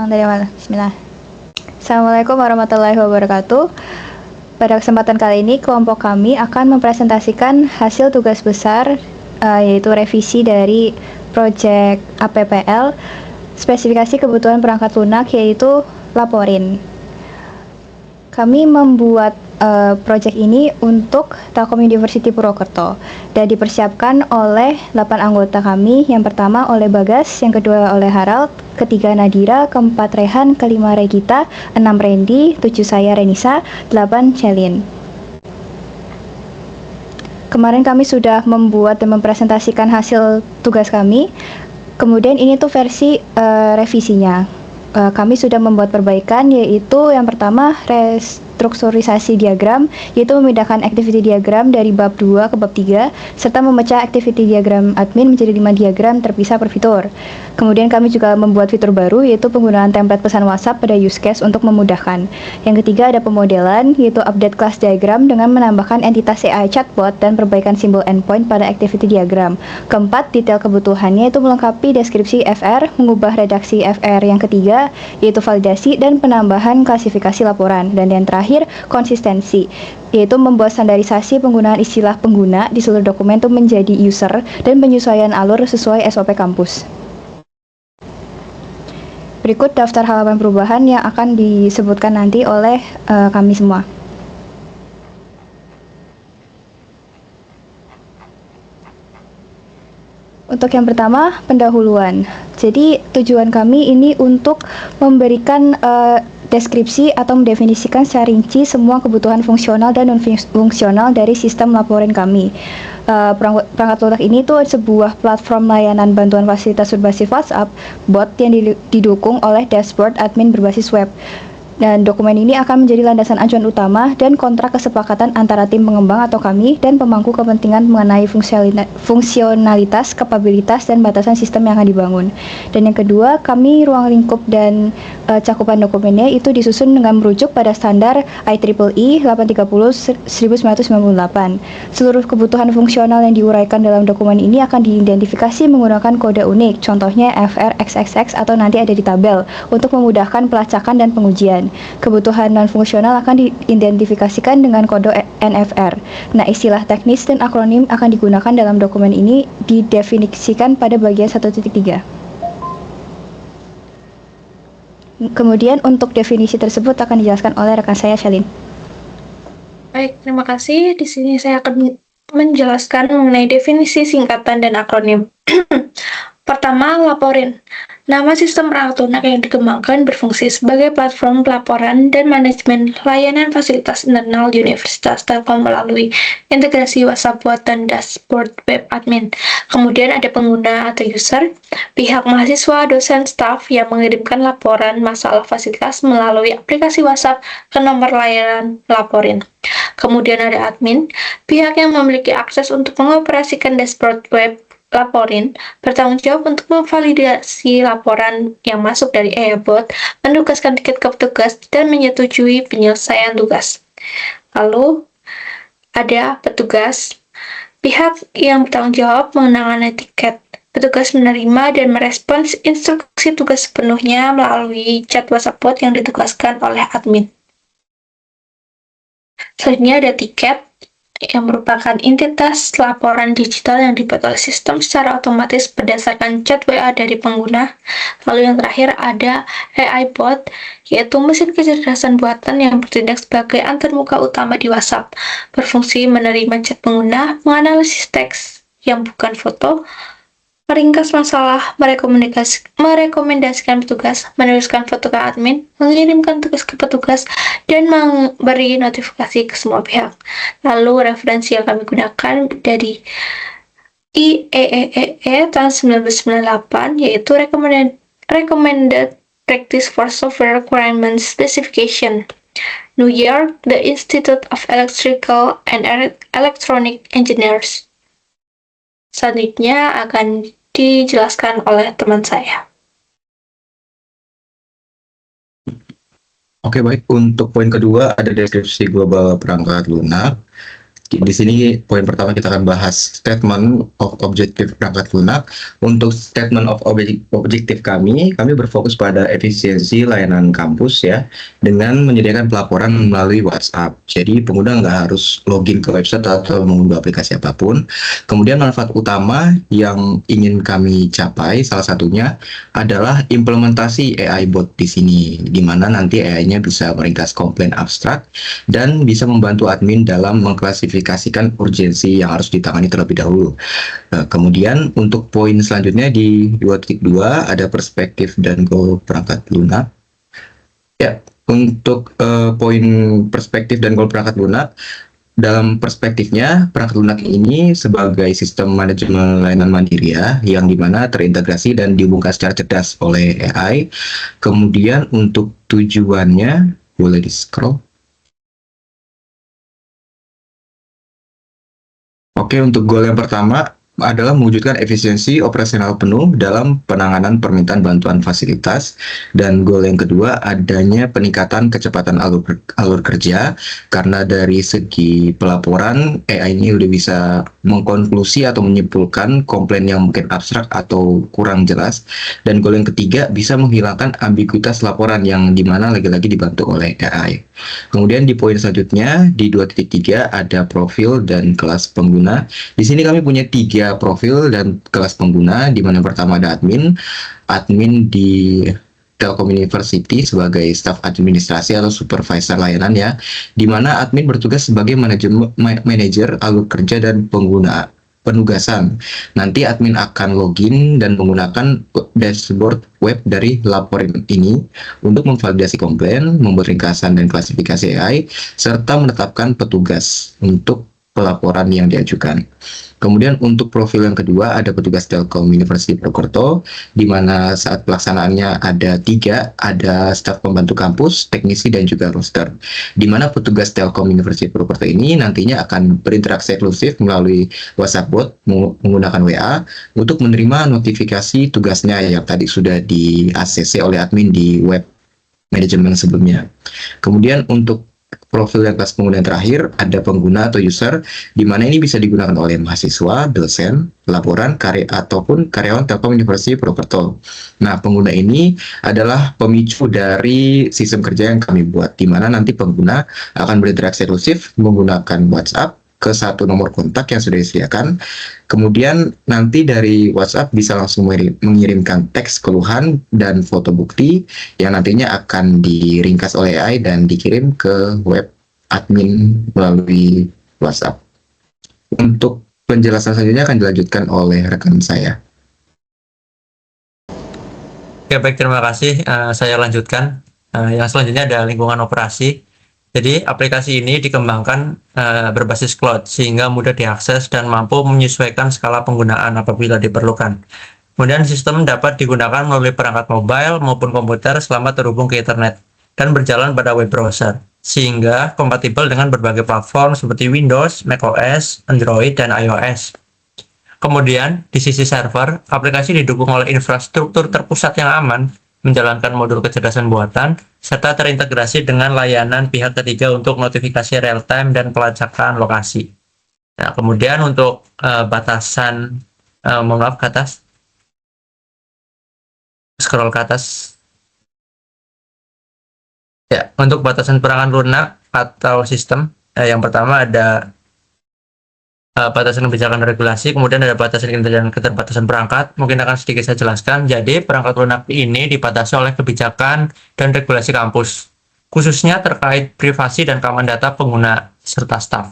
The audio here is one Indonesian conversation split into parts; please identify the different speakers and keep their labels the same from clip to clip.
Speaker 1: Dari mana? Bismillah. Assalamualaikum warahmatullahi wabarakatuh. Pada kesempatan kali ini, kelompok kami akan mempresentasikan hasil tugas besar, yaitu revisi dari proyek APPL, spesifikasi kebutuhan perangkat lunak, yaitu laporin. Kami membuat proyek ini untuk Telkom University Purwokerto dan dipersiapkan oleh 8 anggota kami. Yang pertama oleh Bagas, yang kedua oleh Harald, ketiga Nadira, keempat Rehan, kelima Regita, 6 Randy, 7 saya Renisa, 8 Celin. Kemarin kami sudah membuat dan mempresentasikan hasil tugas kami. Kemudian ini tuh versi revisinya. Kami sudah membuat perbaikan, yaitu yang pertama restrukturisasi diagram, yaitu memindahkan activity diagram dari bab 2 ke bab 3, serta memecah activity diagram admin menjadi 5 diagram terpisah per fitur. Kemudian kami juga membuat fitur baru, yaitu penggunaan template pesan WhatsApp pada use case untuk memudahkan. Yang ketiga ada pemodelan, yaitu update class diagram dengan menambahkan entitas AI chatbot dan perbaikan simbol endpoint pada activity diagram. Keempat, detail kebutuhannya itu melengkapi deskripsi FR, mengubah redaksi FR. Yang ketiga, yaitu validasi dan penambahan klasifikasi laporan. Dan yang terakhir, konsistensi, yaitu membuat standarisasi penggunaan istilah pengguna di seluruh dokumen itu menjadi user dan penyesuaian alur sesuai SOP kampus. Berikut daftar halaman perubahan yang akan disebutkan nanti oleh kami semua. Untuk yang pertama, pendahuluan. Jadi tujuan kami ini untuk memberikan deskripsi atau mendefinisikan secara rinci semua kebutuhan fungsional dan non-fungsional dari sistem laporan kami. Perangkat lunak ini tuh sebuah platform layanan bantuan fasilitas berbasis WhatsApp, bot yang didukung oleh dashboard admin berbasis web. Dan dokumen ini akan menjadi landasan acuan utama dan kontrak kesepakatan antara tim pengembang atau kami dan pemangku kepentingan mengenai fungsionalitas, kapabilitas, dan batasan sistem yang akan dibangun. Dan yang kedua, kami ruang lingkup dan cakupan dokumennya itu disusun dengan merujuk pada standar IEEE 830/1998. Seluruh kebutuhan fungsional yang diuraikan dalam dokumen ini akan diidentifikasi menggunakan kode unik, contohnya FRXXX atau nanti ada di tabel, untuk memudahkan pelacakan dan pengujian. Kebutuhan non-fungsional akan diidentifikasikan dengan kode NFR. Nah, istilah teknis dan akronim akan digunakan dalam dokumen ini didefinisikan pada bagian 1.3. Kemudian untuk definisi tersebut akan dijelaskan oleh rekan saya, Shalin.
Speaker 2: Baik, terima kasih. Di sini saya akan menjelaskan mengenai definisi singkatan dan akronim. Pertama, laporin. Nama sistem perangkat lunak yang dikembangkan berfungsi sebagai platform pelaporan dan manajemen layanan fasilitas internal Universitas Telkom melalui integrasi WhatsApp bot dan dashboard web admin. Kemudian ada pengguna atau user, pihak mahasiswa, dosen, staf yang mengirimkan laporan masalah fasilitas melalui aplikasi WhatsApp ke nomor layanan laporin. Kemudian ada admin, pihak yang memiliki akses untuk mengoperasikan dashboard web laporin, bertanggung jawab untuk memvalidasi laporan yang masuk dari AI-bot, menugaskan tiket ke petugas, dan menyetujui penyelesaian tugas. Lalu, ada petugas, pihak yang bertanggung jawab mengenangani tiket. Petugas menerima dan merespons instruksi tugas sepenuhnya melalui chat WhatsApp bot yang ditugaskan oleh admin. Selanjutnya ada tiket, yang merupakan entitas laporan digital yang dibuat oleh sistem secara otomatis berdasarkan chat WA dari pengguna. Lalu yang terakhir ada AI bot, yaitu mesin kecerdasan buatan yang bertindak sebagai antarmuka utama di WhatsApp, berfungsi menerima chat pengguna, menganalisis teks yang bukan foto, meringkas masalah, merekomendasikan petugas, menuliskan foto ke admin, mengirimkan tugas ke petugas, dan memberi notifikasi ke semua pihak. Lalu referensi yang kami gunakan dari IEEE tahun 1998, yaitu Recommended Practice for Software Requirements Specification. New York, The Institute of Electrical and Electronic Engineers. Selanjutnya akan dijelaskan oleh teman saya.
Speaker 3: Oke, baik. Untuk poin kedua ada deskripsi global perangkat lunak. Di sini poin pertama kita akan bahas statement of objective perangkat lunak. Untuk statement of objective kami berfokus pada efisiensi layanan kampus ya, dengan menyediakan pelaporan melalui WhatsApp. Jadi pengguna nggak harus login ke website atau mengunduh aplikasi apapun. Kemudian manfaat utama yang ingin kami capai salah satunya adalah implementasi AI bot di sini, di mana nanti AI-nya bisa meringkas komplain abstrak dan bisa membantu admin dalam mengklasifikasikan urgensi yang harus ditangani terlebih dahulu. Kemudian untuk poin selanjutnya di 2.2 ada perspektif dan goal perangkat lunak. Ya, untuk poin perspektif dan goal perangkat lunak, dalam perspektifnya, perangkat lunak ini sebagai sistem manajemen layanan mandiri ya, yang dimana terintegrasi dan dihubungkan secara cerdas oleh AI. Kemudian untuk tujuannya, boleh di-scroll. Oke, untuk goal yang pertama adalah mewujudkan efisiensi operasional penuh dalam penanganan permintaan bantuan fasilitas, dan goal yang kedua adanya peningkatan kecepatan alur kerja, karena dari segi pelaporan AI ini udah bisa mengkonklusi atau menyimpulkan komplain yang mungkin abstrak atau kurang jelas, dan goal yang ketiga bisa menghilangkan ambiguitas laporan yang dimana lagi-lagi dibantu oleh AI. Kemudian di poin selanjutnya di 2.3 ada profil dan kelas pengguna. Di sini kami punya 3 profil dan kelas pengguna, di mana yang pertama ada admin di Telkom University sebagai staf administrasi atau supervisor layanan ya, di mana admin bertugas sebagai manajer alur kerja dan pengguna penugasan. Nanti admin akan login dan menggunakan dashboard web dari laporan ini untuk memvalidasi komplain, membuat ringkasan dan klasifikasi AI, serta menetapkan petugas untuk pelaporan yang diajukan. Kemudian untuk profil yang kedua ada petugas Telkom University Purwokerto, di mana saat pelaksanaannya ada 3, ada staf pembantu kampus, teknisi, dan juga roster. Di mana petugas Telkom University Purwokerto ini nantinya akan berinteraksi eksklusif melalui WhatsApp bot menggunakan WA untuk menerima notifikasi tugasnya yang tadi sudah di ACC oleh admin di web manajemen sebelumnya. Kemudian untuk profil yang kelas pengguna yang terakhir ada pengguna atau user, di mana ini bisa digunakan oleh mahasiswa, dosen, laporan, ataupun karyawan Telkom University Purwokerto. Nah, pengguna ini adalah pemicu dari sistem kerja yang kami buat, di mana nanti pengguna akan berinteraksi eksklusif menggunakan WhatsApp ke satu nomor kontak yang sudah disediakan. Kemudian nanti dari WhatsApp bisa langsung mengirimkan teks keluhan dan foto bukti yang nantinya akan diringkas oleh AI dan dikirim ke web admin melalui WhatsApp. Untuk penjelasan selanjutnya akan dilanjutkan oleh rekan saya.
Speaker 4: Oke, baik, terima kasih. Saya lanjutkan. Yang selanjutnya ada lingkungan operasi. Jadi aplikasi ini dikembangkan berbasis cloud sehingga mudah diakses dan mampu menyesuaikan skala penggunaan apabila diperlukan. Kemudian sistem dapat digunakan melalui perangkat mobile maupun komputer selama terhubung ke internet dan berjalan pada web browser, sehingga kompatibel dengan berbagai platform seperti Windows, macOS, Android, dan iOS. Kemudian di sisi server, aplikasi didukung oleh infrastruktur terpusat yang aman, menjalankan modul kecerdasan buatan, serta terintegrasi dengan layanan pihak ketiga untuk notifikasi real-time dan pelacakan lokasi. Nah, kemudian untuk batasan, mohon maaf ke atas, scroll ke atas. Ya, untuk batasan perangkat lunak atau sistem, yang pertama ada batasan kebijakan regulasi, kemudian ada batasan dan keterbatasan perangkat. Mungkin akan sedikit saya jelaskan. Jadi perangkat lunak ini dibatasi oleh kebijakan dan regulasi kampus, khususnya terkait privasi dan keamanan data pengguna serta staf.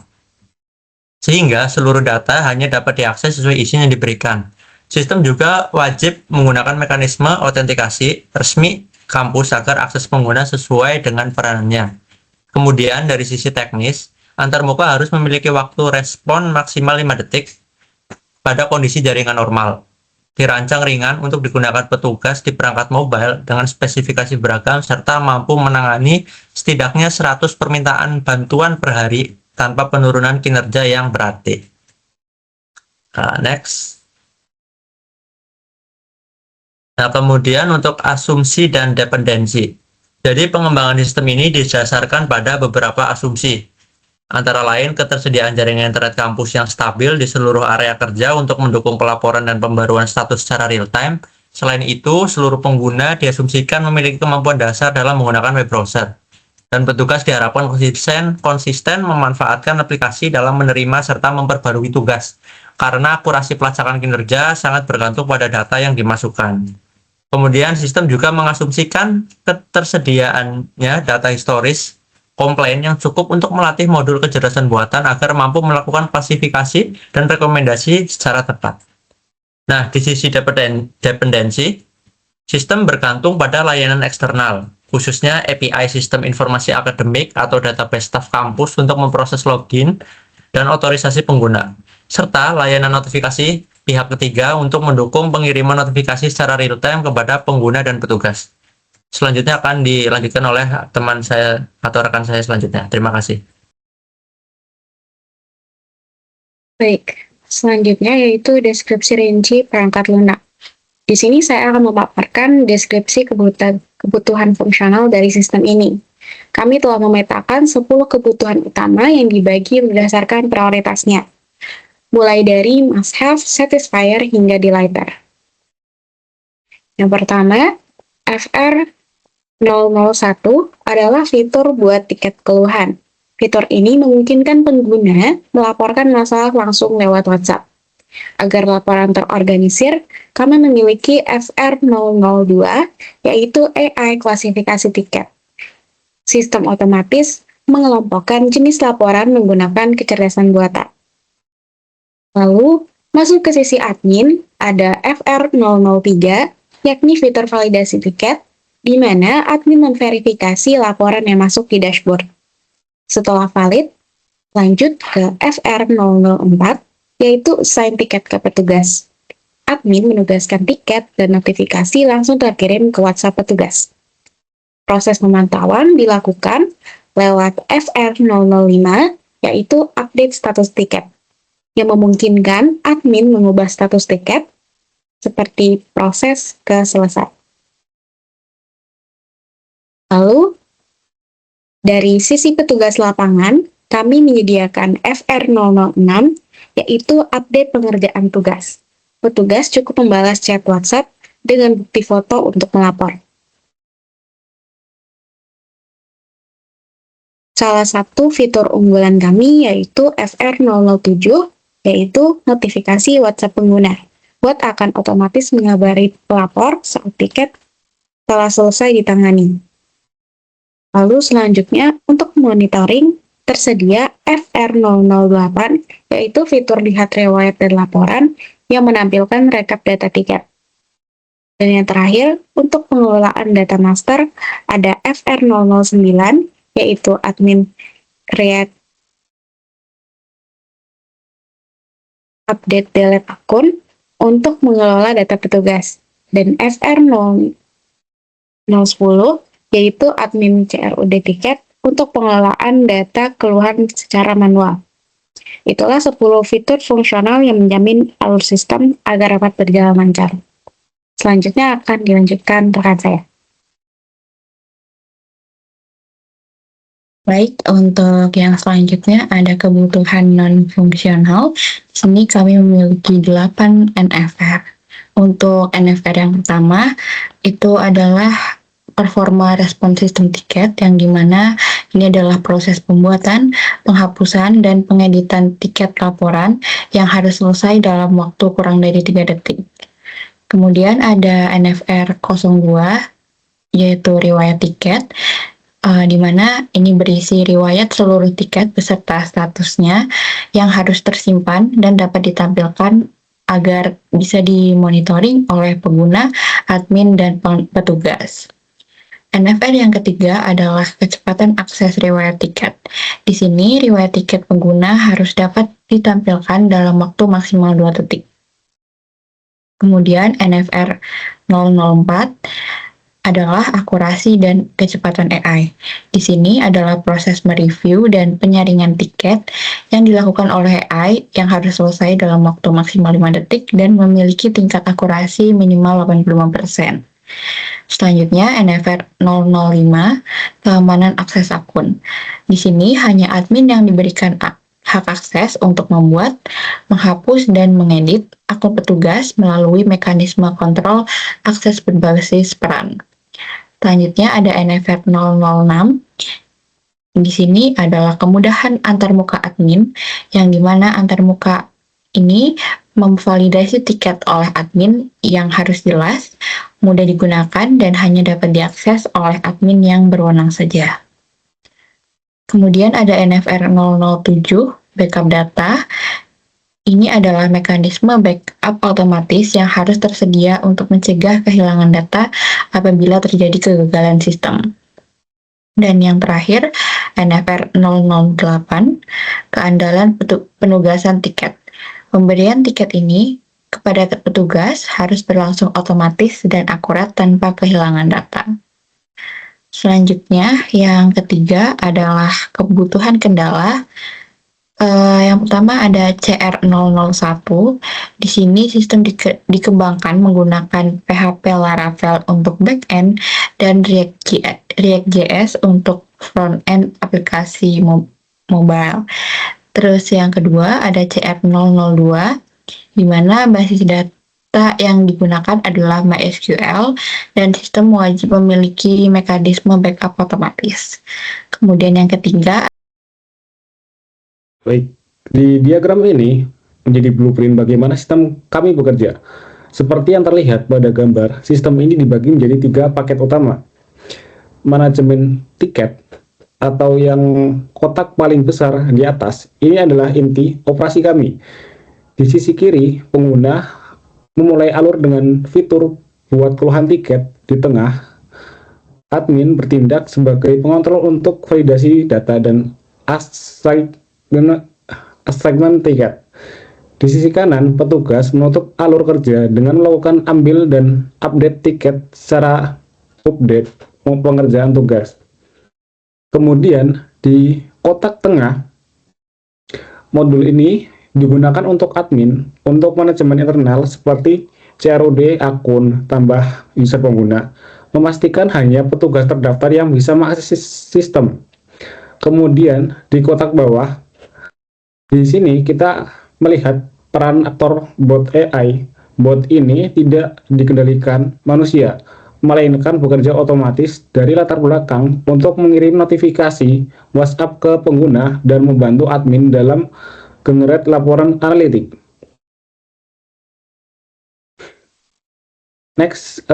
Speaker 4: Sehingga seluruh data hanya dapat diakses sesuai izin yang diberikan. Sistem juga wajib menggunakan mekanisme autentikasi resmi kampus agar akses pengguna sesuai dengan peranannya. Kemudian dari sisi teknis, antarmuka harus memiliki waktu respon maksimal 5 detik pada kondisi jaringan normal. Dirancang ringan untuk digunakan petugas di perangkat mobile dengan spesifikasi beragam serta mampu menangani setidaknya 100 permintaan bantuan per hari tanpa penurunan kinerja yang berarti. Next. Nah, kemudian untuk asumsi dan dependensi. Jadi pengembangan sistem ini didasarkan pada beberapa asumsi. antara lain ketersediaan jaringan internet kampus yang stabil di seluruh area kerja untuk mendukung pelaporan dan pembaruan status secara real-time. Selain itu, seluruh pengguna diasumsikan memiliki kemampuan dasar dalam menggunakan web browser. Dan petugas diharapkan konsisten memanfaatkan aplikasi dalam menerima serta memperbarui tugas, karena akurasi pelacakan kinerja sangat bergantung pada data yang dimasukkan. Kemudian sistem juga mengasumsikan ketersediaannya data historis komplain yang cukup untuk melatih modul kecerdasan buatan agar mampu melakukan klasifikasi dan rekomendasi secara tepat. Nah, di sisi dependensi, sistem bergantung pada layanan eksternal, khususnya API Sistem Informasi Akademik atau database staf kampus untuk memproses login dan otorisasi pengguna, serta layanan notifikasi pihak ketiga untuk mendukung pengiriman notifikasi secara real-time kepada pengguna dan petugas. Selanjutnya akan dilanjutkan oleh teman saya atau rekan saya selanjutnya. Terima kasih.
Speaker 5: Baik, selanjutnya yaitu deskripsi rinci perangkat lunak. Di sini saya akan memaparkan deskripsi kebutuhan fungsional dari sistem ini. Kami telah memetakan 10 kebutuhan utama yang dibagi berdasarkan prioritasnya, mulai dari must have, satisfier, hingga delighter. Yang pertama, FR001 adalah fitur buat tiket keluhan. Fitur ini memungkinkan pengguna melaporkan masalah langsung lewat WhatsApp. Agar laporan terorganisir, kami memiliki FR002, yaitu AI klasifikasi tiket. Sistem otomatis mengelompokkan jenis laporan menggunakan kecerdasan buatan. Lalu, masuk ke sisi admin, ada FR003, yakni fitur validasi tiket, di mana admin memverifikasi laporan yang masuk di dashboard. Setelah valid, lanjut ke FR004, yaitu assign tiket ke petugas. Admin menugaskan tiket dan notifikasi langsung terkirim ke WhatsApp petugas. Proses pemantauan dilakukan lewat FR005, yaitu update status tiket, yang memungkinkan admin mengubah status tiket seperti proses ke selesai. Lalu, dari sisi petugas lapangan, kami menyediakan FR006, yaitu update pengerjaan tugas. Petugas cukup membalas chat WhatsApp dengan bukti foto untuk melapor. Salah satu fitur unggulan kami yaitu FR007, yaitu notifikasi WhatsApp pengguna. Bot akan otomatis mengabari pelapor saat tiket telah selesai ditangani. Lalu selanjutnya, untuk monitoring, tersedia FR008, yaitu fitur lihat riwayat dan laporan yang menampilkan rekap data tiket. Dan yang terakhir, untuk pengelolaan data master, ada FR009, yaitu admin create update delete akun untuk mengelola data petugas. Dan FR010, yaitu admin CRUD tiket untuk pengelolaan data keluhan secara manual. Itulah 10 fitur fungsional yang menjamin alur sistem agar dapat berjalan lancar. Selanjutnya akan dilanjutkan rekan saya. Baik, untuk yang selanjutnya ada kebutuhan non-fungsional. Di sini kami memiliki 8 NFR. Untuk NFR yang pertama, itu adalah performa respon sistem tiket, yang dimana ini adalah proses pembuatan, penghapusan, dan pengeditan tiket laporan yang harus selesai dalam waktu kurang dari 3 detik. Kemudian ada NFR 02, yaitu riwayat tiket, di mana ini berisi riwayat seluruh tiket beserta statusnya yang harus tersimpan dan dapat ditampilkan agar bisa dimonitoring oleh pengguna, admin, dan petugas. NFR yang ketiga adalah kecepatan akses riwayat tiket. Di sini, riwayat tiket pengguna harus dapat ditampilkan dalam waktu maksimal 2 detik. Kemudian NFR 004 adalah akurasi dan kecepatan AI. Di sini adalah proses mereview dan penyaringan tiket yang dilakukan oleh AI yang harus selesai dalam waktu maksimal 5 detik dan memiliki tingkat akurasi minimal 85%. Selanjutnya NFR 005, keamanan akses akun. Di sini hanya admin yang diberikan hak akses untuk membuat, menghapus, dan mengedit akun petugas melalui mekanisme kontrol akses berbasis peran. Selanjutnya ada NFR 006. Di sini adalah kemudahan antarmuka admin, yang dimana antarmuka ini memvalidasi tiket oleh admin yang harus jelas, mudah digunakan, dan hanya dapat diakses oleh admin yang berwenang saja. Kemudian ada NFR 007, backup data. Ini adalah mekanisme backup otomatis yang harus tersedia untuk mencegah kehilangan data apabila terjadi kegagalan sistem. Dan yang terakhir, NFR 008, keandalan penugasan tiket. Pemberian tiket ini kepada petugas harus berlangsung otomatis dan akurat tanpa kehilangan data. Selanjutnya, yang ketiga adalah kebutuhan kendala. Yang pertama ada CR001. Di sini sistem dikembangkan menggunakan PHP Laravel untuk backend dan React.js untuk front-end aplikasi mobile. Terus yang kedua ada CR002, di mana basis data yang digunakan adalah MySQL dan sistem wajib memiliki mekanisme backup otomatis. Kemudian yang ketiga,
Speaker 6: Baik, di diagram ini menjadi blueprint bagaimana sistem kami bekerja. Seperti yang terlihat pada gambar, sistem ini dibagi menjadi 3 paket utama. Manajemen tiket atau yang kotak paling besar di atas, ini adalah inti operasi kami. Di sisi kiri, pengguna memulai alur dengan fitur buat keluhan tiket. Di tengah, admin bertindak sebagai pengontrol untuk validasi data dan assignment tiket. Di sisi kanan, petugas menutup alur kerja dengan melakukan ambil dan update tiket secara update pengerjaan tugas. Kemudian di kotak tengah, modul ini digunakan untuk admin, untuk manajemen internal seperti CROD akun, tambah user pengguna, memastikan hanya petugas terdaftar yang bisa mengakses sistem. Kemudian di kotak bawah, di sini kita melihat peran aktor bot AI. Bot ini tidak dikendalikan manusia, melainkan bekerja otomatis dari latar belakang untuk mengirim notifikasi WhatsApp ke pengguna dan membantu admin dalam generate laporan analitik. Next,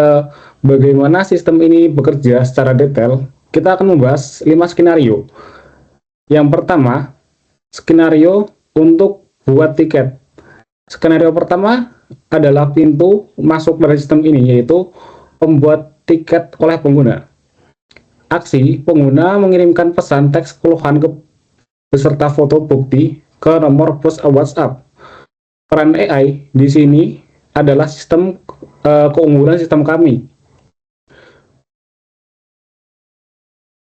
Speaker 6: bagaimana sistem ini bekerja secara detail? Kita akan membahas 5 skenario. Yang pertama, skenario untuk buat tiket. Skenario pertama adalah pintu masuk pada sistem ini, yaitu pembuat tiket oleh pengguna. Aksi, pengguna mengirimkan pesan teks keluhan beserta foto bukti ke nomor push WhatsApp. Peran AI di sini adalah sistem keunggulan sistem kami.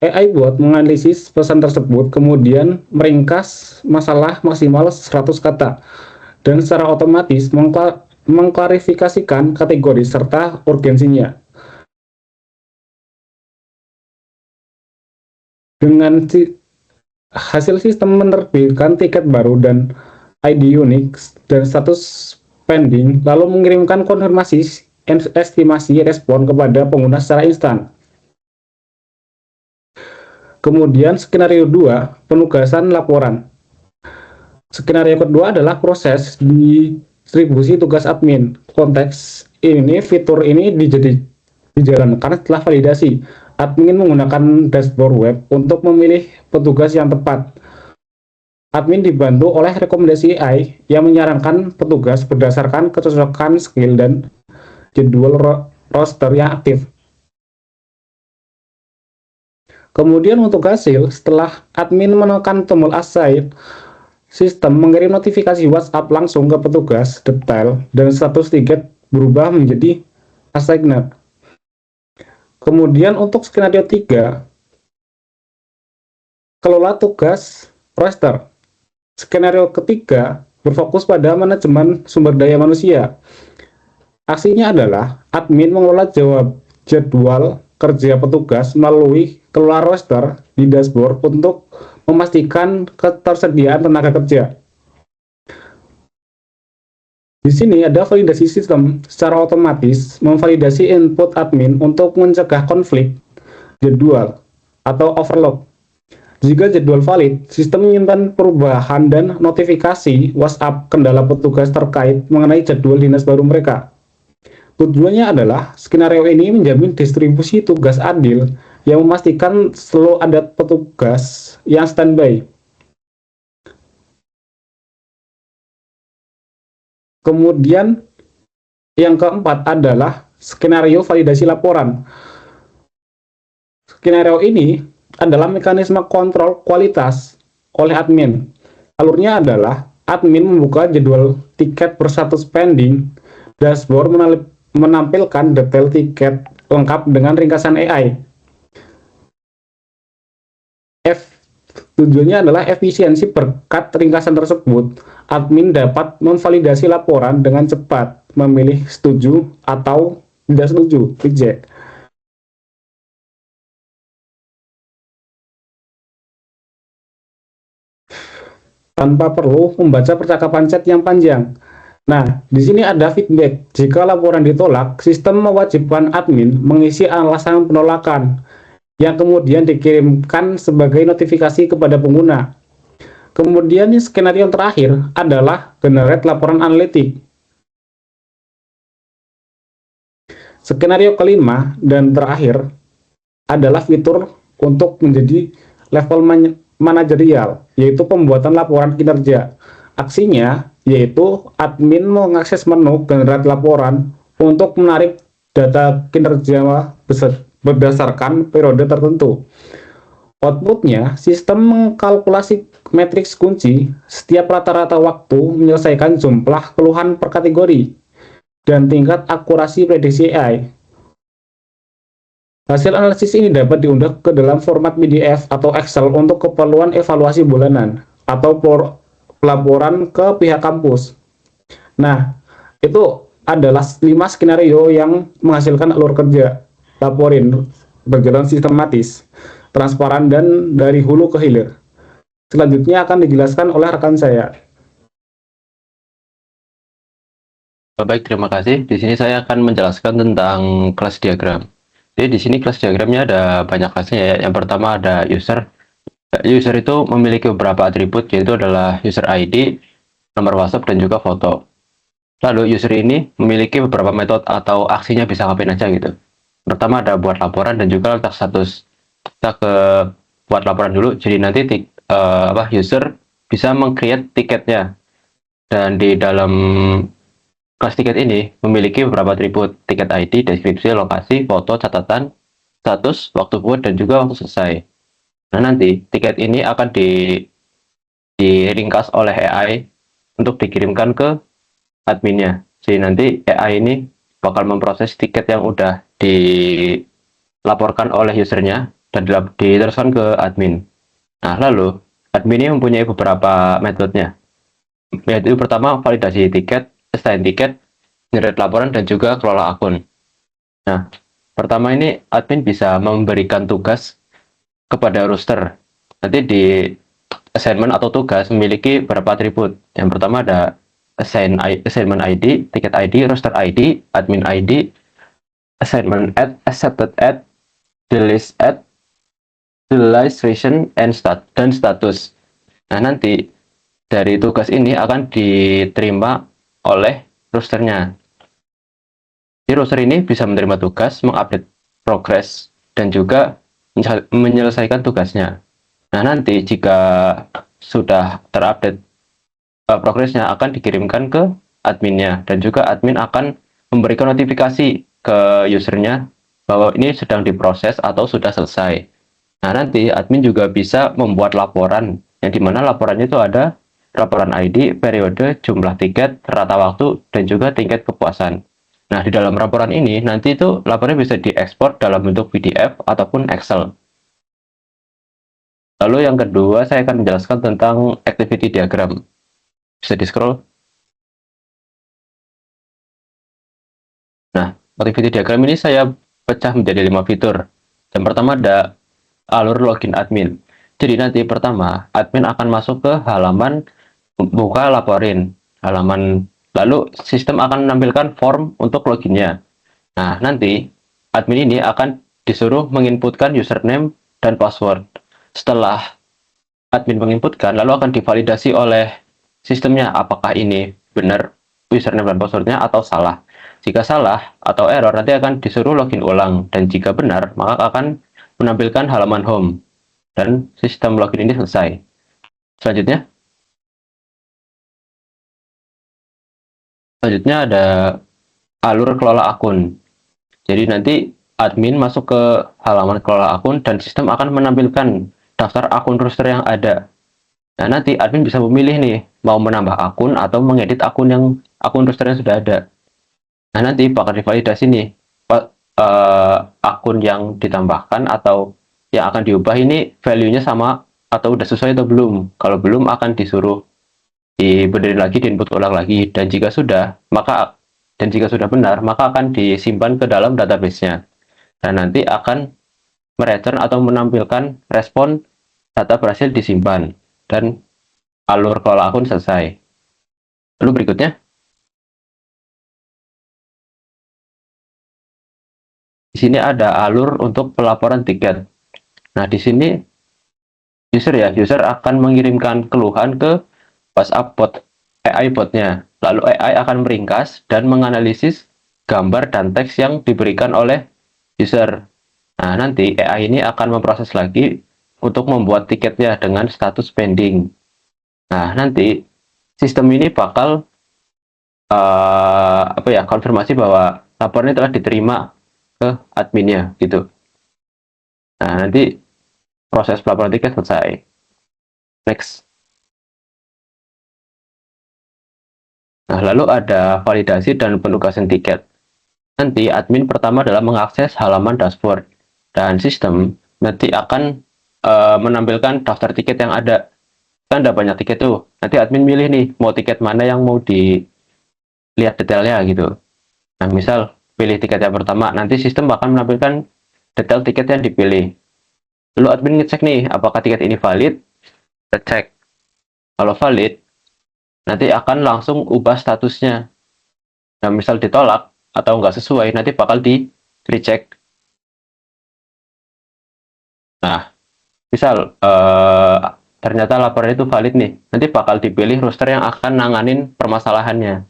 Speaker 6: AI bot menganalisis pesan tersebut, kemudian meringkas masalah maksimal 100 kata, dan secara otomatis mengklarifikasikan kategori serta urgensinya. Dengan hasil sistem menerbitkan tiket baru dan ID unik dan status pending, lalu mengirimkan konfirmasi estimasi respon kepada pengguna secara instan. Kemudian skenario 2, penugasan laporan. Skenario kedua adalah proses distribusi tugas admin. Konteks ini, fitur ini dijalankan setelah validasi. Admin menggunakan dashboard web untuk memilih petugas yang tepat. Admin dibantu oleh rekomendasi AI yang menyarankan petugas berdasarkan kecocokan skill dan jadwal roster yang aktif. Kemudian untuk hasil, setelah admin menekan tombol assign, sistem mengirim notifikasi WhatsApp langsung ke petugas detail dan status tiket berubah menjadi assigned. Kemudian untuk skenario 3, kelola tugas roster. Skenario ketiga berfokus pada manajemen sumber daya manusia. Aksinya adalah admin mengelola jadwal kerja petugas melalui keluar roster di dashboard untuk memastikan ketersediaan tenaga kerja. Di sini ada validasi sistem secara otomatis memvalidasi input admin untuk mencegah konflik jadwal atau overload. Jika jadwal valid, sistem menyimpan perubahan dan notifikasi WhatsApp kendala petugas terkait mengenai jadwal dinas baru mereka. Tujuannya adalah skenario ini menjamin distribusi tugas adil yang memastikan selalu ada petugas yang standby. Kemudian yang keempat adalah skenario validasi laporan. Skenario ini adalah mekanisme kontrol kualitas oleh admin. Alurnya adalah admin membuka jadwal tiket berstatus pending, dashboard menampilkan detail tiket lengkap dengan ringkasan AI. Tujuannya adalah efisiensi. Berkat ringkasan tersebut, admin dapat memvalidasi laporan dengan cepat, memilih setuju atau tidak setuju, reject. Tanpa perlu membaca percakapan chat yang panjang. Nah, di sini ada feedback. Jika laporan ditolak, sistem mewajibkan admin mengisi alasan penolakan yang kemudian dikirimkan sebagai notifikasi kepada pengguna. Kemudian skenario yang terakhir adalah generate laporan analitik. Skenario kelima dan terakhir adalah fitur untuk menjadi level manajerial, yaitu pembuatan laporan kinerja. Aksinya yaitu admin mengakses menu generate laporan untuk menarik data kinerja berdasarkan periode tertentu. Outputnya, sistem mengkalkulasi matriks kunci setiap rata-rata waktu, menyelesaikan jumlah keluhan per kategori, dan tingkat akurasi prediksi AI. Hasil analisis ini dapat diunduh ke dalam format PDF atau Excel untuk keperluan evaluasi bulanan atau laporan ke pihak kampus. Nah, itu adalah 5 skenario yang menghasilkan alur kerja laporin berjalan sistematis, transparan, dan dari hulu ke hilir. Selanjutnya akan dijelaskan oleh rekan saya.
Speaker 7: Baik, terima kasih. Di sini saya akan menjelaskan tentang kelas diagram. Jadi di sini kelas diagramnya ada banyak kelasnya ya. Yang pertama ada user. User itu memiliki beberapa atribut, yaitu adalah user ID, nomor WhatsApp, dan juga foto. Lalu user ini memiliki beberapa metode atau aksinya bisa ngapain aja gitu. Pertama ada buat laporan dan juga letak status. Kita ke buat laporan dulu. Jadi nanti user bisa meng-create tiketnya. Dan di dalam kelas tiket ini memiliki beberapa atribut: tiket ID, deskripsi, lokasi, foto, catatan, status, waktu buat, dan juga waktu selesai. Nah, nanti tiket ini akan diringkas oleh AI untuk dikirimkan ke adminnya. Jadi nanti AI ini bakal memproses tiket yang udah dilaporkan oleh usernya dan diteruskan ke admin. Nah, lalu admin ini mempunyai beberapa metodenya, yaitu pertama validasi tiket, assign tiket, generate laporan, dan juga kelola akun. Nah, pertama ini admin bisa memberikan tugas kepada roster. Nanti di assignment atau tugas memiliki beberapa atribut. Yang pertama ada assignment ID, ticket ID, roster ID, admin ID, assignment add, accepted add, delist add, utilization, dan status. Nah, nanti dari tugas ini akan diterima oleh rosternya. Jadi roster ini bisa menerima tugas, mengupdate progress, dan juga menyelesaikan tugasnya. Nah, nanti jika sudah terupdate progresnya akan dikirimkan ke adminnya, dan juga admin akan memberikan notifikasi ke usernya bahwa ini sedang diproses atau sudah selesai. Nah, nanti admin juga bisa membuat laporan, yang dimana laporannya itu ada laporan ID, periode, jumlah tiket, rata waktu, dan juga tingkat kepuasan. Nah, di dalam laporan ini nanti itu laporannya bisa diekspor dalam bentuk PDF ataupun Excel. Lalu yang kedua saya akan menjelaskan tentang activity diagram. Bisa di-scroll. Nah, activity diagram ini saya dipecah menjadi 5 fitur. Yang pertama ada alur login admin. Jadi nanti pertama, admin akan masuk ke halaman buka laporin, lalu sistem akan menampilkan form untuk loginnya. Nah, nanti admin ini akan disuruh menginputkan username dan password. Setelah admin menginputkan, lalu akan divalidasi oleh sistemnya apakah ini benar username dan passwordnya atau salah. Jika salah atau error, nanti akan disuruh login ulang, dan jika benar, maka akan menampilkan halaman home dan sistem login ini selesai. Selanjutnya ada alur kelola akun. Jadi nanti admin masuk ke halaman kelola akun dan sistem akan menampilkan daftar akun roster yang ada. Nah, nanti admin bisa memilih nih mau menambah akun atau mengedit akun roster yang sudah ada. Nah, nanti bakal divalidasi nih akun yang ditambahkan atau yang akan diubah ini value-nya sama atau udah sesuai atau belum. Kalau belum akan disuruh dibenerin lagi, diinput ulang lagi, dan jika sudah benar, maka akan disimpan ke dalam database-nya. Dan nanti akan mereturn atau menampilkan respon data berhasil disimpan dan alur kelola akun selesai. Lalu berikutnya, di sini ada alur untuk pelaporan tiket. Nah, di sini user akan mengirimkan keluhan ke WhatsApp bot, AI botnya. Lalu AI akan meringkas dan menganalisis gambar dan teks yang diberikan oleh user. Nah, nanti AI ini akan memproses lagi untuk membuat tiketnya dengan status pending. Nah, nanti sistem ini bakal konfirmasi bahwa laporannya telah diterima ke adminnya gitu. Nah, nanti proses pelaporan tiket selesai. Next. Nah, lalu ada validasi dan penugasan tiket. Nanti admin pertama adalah mengakses halaman dashboard, dan sistem nanti akan menampilkan daftar tiket yang ada. Kan ada banyak tiket tuh. Nanti admin milih nih mau tiket mana yang mau dilihat detailnya gitu. Nah, misal pilih tiket yang pertama, nanti sistem akan menampilkan detail tiket yang dipilih. Lalu admin ngecek nih apakah tiket ini valid. Kita cek. Kalau valid, nanti akan langsung ubah statusnya. Nah, misal ditolak atau nggak sesuai, nanti bakal di recheck. Nah, misal ternyata laporan itu valid nih, nanti bakal dipilih roster yang akan nanganin permasalahannya.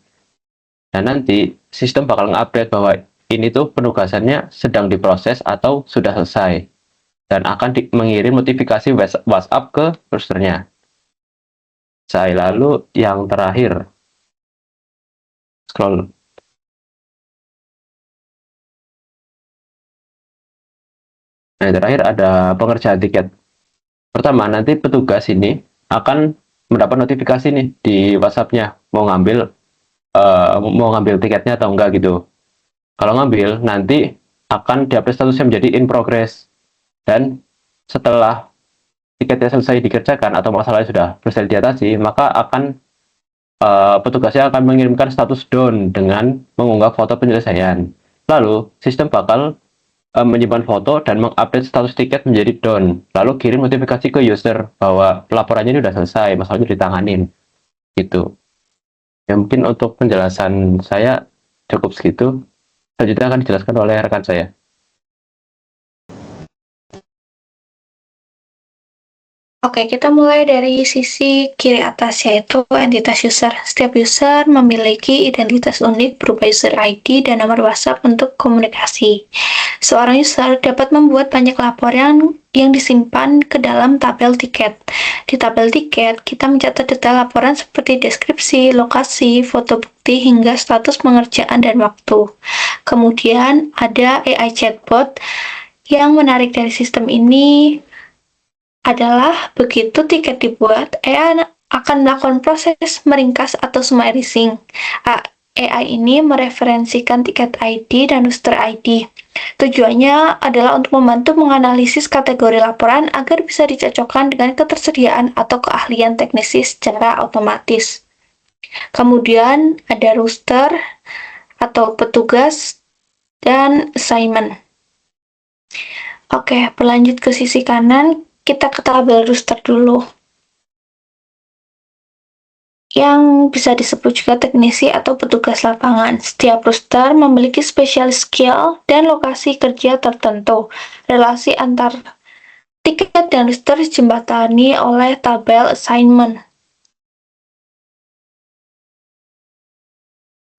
Speaker 7: Dan nanti sistem bakal nge-update bahwa ini tuh penugasannya sedang diproses atau sudah selesai, dan akan mengirim notifikasi WhatsApp ke rosternya. Lalu yang terakhir, scroll. Nah, yang terakhir ada pengerjaan tiket. Pertama, nanti petugas ini akan mendapat notifikasi nih di WhatsApp-nya mau ngambil tiketnya atau enggak gitu. Kalau ngambil, nanti akan diupdate statusnya menjadi in progress. Dan setelah tiketnya selesai dikerjakan atau masalahnya sudah selesai diatasi, maka akan petugasnya akan mengirimkan status down dengan mengunggah foto penyelesaian. Lalu sistem bakal menyimpan foto dan mengupdate status tiket menjadi down. Lalu kirim notifikasi ke user bahwa laporannya ini sudah selesai, masalahnya ditanganin. Gitu. Ya, mungkin untuk penjelasan saya cukup segitu. Selanjutnya akan dijelaskan oleh rekan saya.
Speaker 2: Oke, kita mulai dari sisi kiri atas, yaitu entitas user. Setiap user memiliki identitas unik berupa user ID dan nomor WhatsApp untuk komunikasi. Seorang user dapat membuat banyak laporan yang disimpan ke dalam tabel tiket. Di tabel tiket, kita mencatat detail laporan seperti deskripsi, lokasi, foto bukti, hingga status pengerjaan dan waktu. Kemudian ada AI chatbot. Yang menarik dari sistem ini adalah begitu tiket dibuat, AI akan melakukan proses meringkas atau summarizing. AI ini mereferensikan tiket ID dan roster ID. Tujuannya adalah untuk membantu menganalisis kategori laporan agar bisa dicocokkan dengan ketersediaan atau keahlian teknisi secara otomatis. Kemudian ada roster atau petugas dan assignment. Oke, berlanjut ke sisi kanan, kita ke tabel roster dulu. Yang bisa disebut juga teknisi atau petugas lapangan. Setiap roster memiliki spesial skill dan lokasi kerja tertentu. Relasi antar tiket dan roster dijembatani oleh tabel assignment.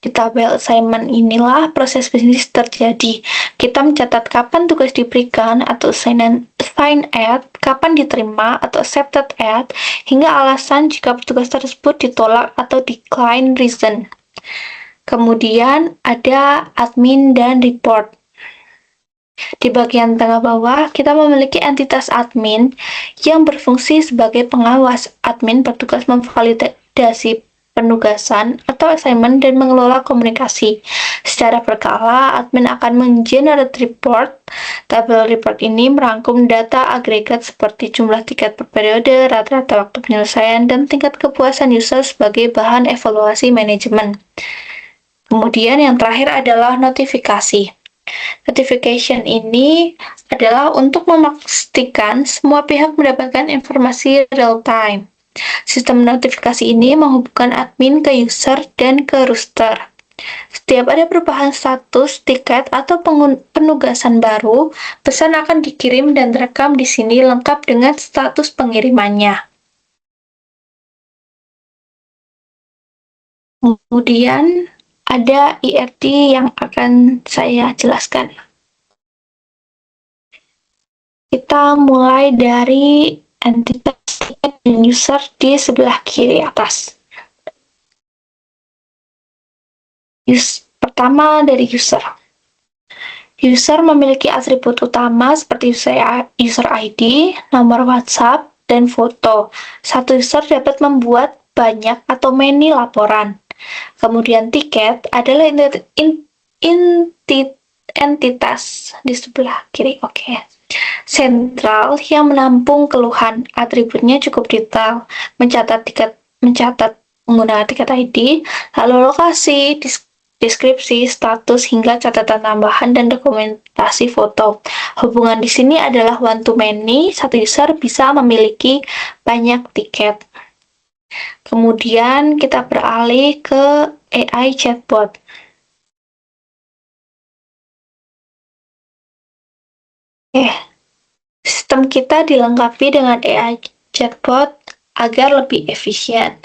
Speaker 2: Di tabel assignment inilah proses bisnis terjadi. Kita mencatat kapan tugas diberikan atau assign at, kapan diterima atau accepted at, hingga alasan jika petugas tersebut ditolak atau decline reason. Kemudian ada admin dan report. Di bagian tengah bawah, kita memiliki entitas admin yang berfungsi sebagai pengawas. Admin bertugas memvalidasi penugasan atau assignment dan mengelola komunikasi. Secara berkala, admin akan menggenerate report. Tabel report ini merangkum data agregat seperti jumlah tiket per periode, rata-rata waktu penyelesaian, dan tingkat kepuasan user sebagai bahan evaluasi manajemen. Kemudian yang terakhir adalah notifikasi. Notification ini adalah untuk memastikan semua pihak mendapatkan informasi real time. Sistem notifikasi ini menghubungkan admin ke user dan ke roster. Setiap ada perubahan status, tiket, atau penugasan baru, pesan akan dikirim dan terekam di sini lengkap dengan status pengirimannya. Kemudian ada IRT yang akan saya jelaskan. Kita mulai dari entitas tiket dan user di sebelah kiri atas. Pertama dari user. User memiliki atribut utama seperti user ID, nomor WhatsApp, dan foto. Satu user dapat membuat banyak atau many laporan. Kemudian tiket adalah entitas di sebelah kiri. Sentral yang menampung keluhan. Atributnya cukup detail, mencatat menggunakan tiket ID, lalu lokasi, deskripsi, status, hingga catatan tambahan dan dokumentasi foto. Hubungan di sini adalah one to many. Satu user bisa memiliki banyak tiket. Kemudian kita beralih ke AI chatbot. Sistem kita dilengkapi dengan AI chatbot agar lebih efisien.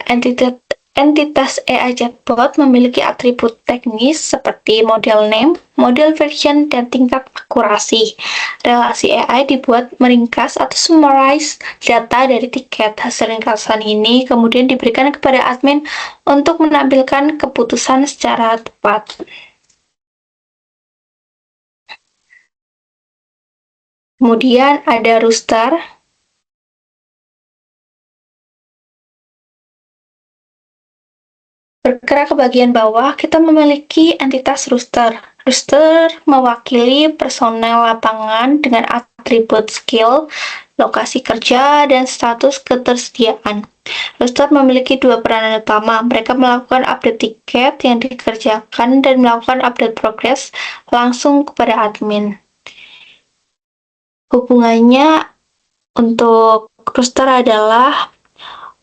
Speaker 2: Entitas AI chatbot memiliki atribut teknis seperti model name, model version, dan tingkat akurasi. Relasi AI dibuat meringkas atau summarize data dari tiket. Hasil ringkasan ini kemudian diberikan kepada admin untuk menampilkan keputusan secara tepat. Kemudian ada roster. Bergerak ke bagian bawah, kita memiliki entitas roster. Roster mewakili personel lapangan dengan atribut skill, lokasi kerja, dan status ketersediaan. Roster memiliki dua peranan utama. Mereka melakukan update tiket yang dikerjakan dan melakukan update progress langsung kepada admin. Hubungannya untuk roster adalah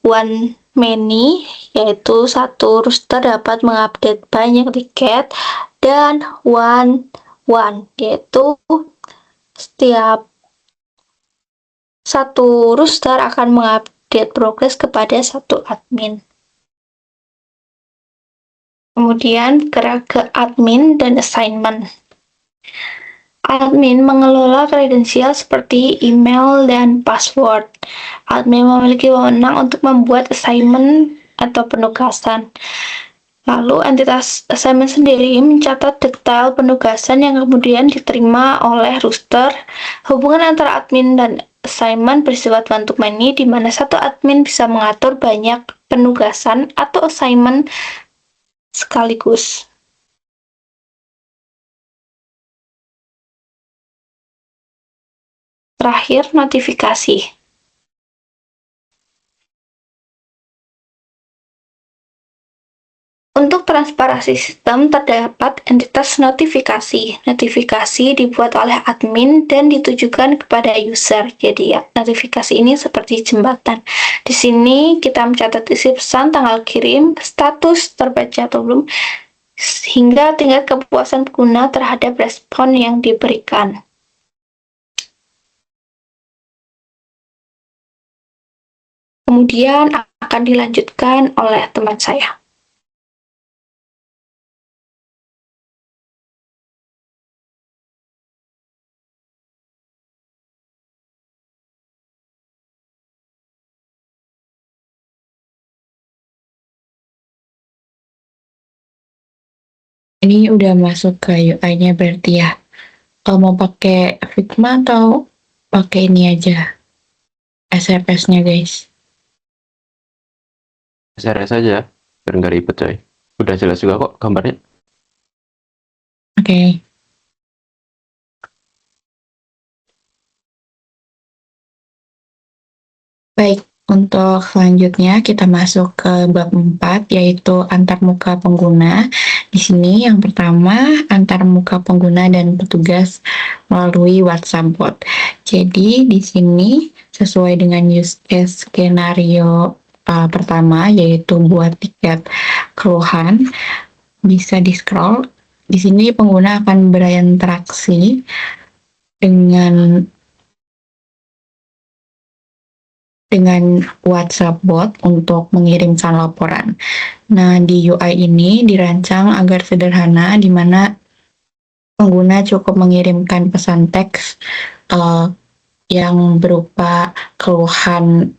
Speaker 2: one many, yaitu satu roster dapat mengupdate banyak tiket, dan one, yaitu setiap satu roster akan mengupdate progress kepada satu admin. Kemudian gerak ke admin dan assignment. Admin mengelola kredensial seperti email dan password. Admin memiliki wewenang untuk membuat assignment atau penugasan. Lalu entitas assignment sendiri mencatat detail penugasan yang kemudian diterima oleh roster. Hubungan antara admin dan assignment bersifat one to many, di mana satu admin bisa mengatur banyak penugasan atau assignment sekaligus. Terakhir, notifikasi. Untuk para sistem terdapat entitas notifikasi. Notifikasi dibuat oleh admin dan ditujukan kepada user. Jadi ya, notifikasi ini seperti jembatan. Di sini kita mencatat isi pesan, tanggal kirim, status terbaca atau belum, hingga tingkat kepuasan pengguna terhadap respon yang diberikan. Kemudian akan dilanjutkan oleh teman saya.
Speaker 5: Ini udah masuk ke UI-nya berarti ya. Kalau mau pakai Figma atau pakai ini aja, SRS-nya guys.
Speaker 7: SRS aja, biar nggak ribet coy. Udah jelas juga kok gambarnya.
Speaker 5: Oke. Baik, untuk selanjutnya kita masuk ke bab 4 yaitu antarmuka pengguna. Di sini yang pertama antarmuka pengguna dan petugas melalui WhatsApp bot. Jadi di sini sesuai dengan use case skenario pertama yaitu buat tiket keluhan, bisa di-scroll. Di sini pengguna akan berinteraksi dengan WhatsApp bot untuk mengirimkan laporan. Nah, di UI ini dirancang agar sederhana, di mana pengguna cukup mengirimkan pesan teks yang berupa keluhan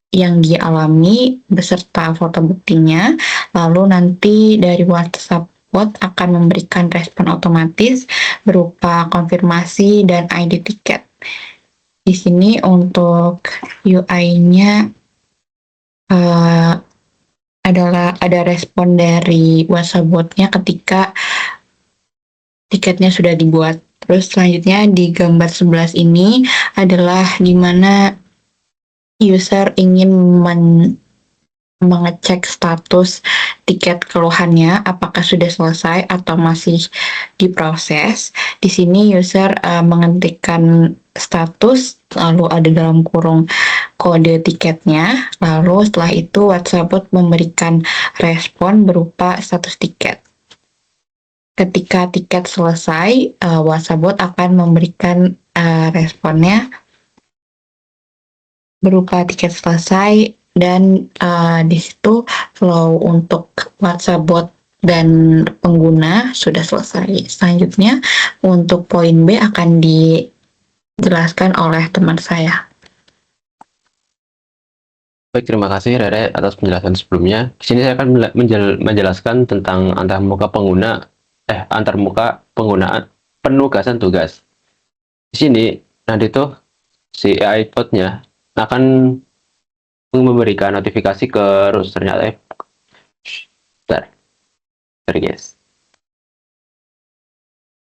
Speaker 5: yang dialami beserta foto buktinya, lalu nanti dari WhatsApp bot akan memberikan respon otomatis berupa konfirmasi dan ID tiket. Di sini untuk UI-nya adalah ada respon dari WhatsApp bot-nya ketika tiketnya sudah dibuat. Terus selanjutnya di gambar 11 ini adalah di mana user ingin mengecek status tiket keluhannya apakah sudah selesai atau masih diproses. Di sini user mengetikkan status, lalu ada dalam kurung kode tiketnya, lalu setelah itu WhatsApp bot memberikan respon berupa status tiket. Ketika tiket selesai, WhatsApp bot akan memberikan responnya berupa tiket selesai, dan di situ flow untuk WhatsApp bot dan pengguna sudah selesai. Selanjutnya untuk poin B akan dijelaskan oleh teman saya.
Speaker 7: Baik, terima kasih Rere atas penjelasan sebelumnya. Di sini saya akan menjelaskan tentang antarmuka penggunaan penugasan tugas. Di sini nanti tuh si AI bot-nya akan memberikan notifikasi ke rosternya. Guys.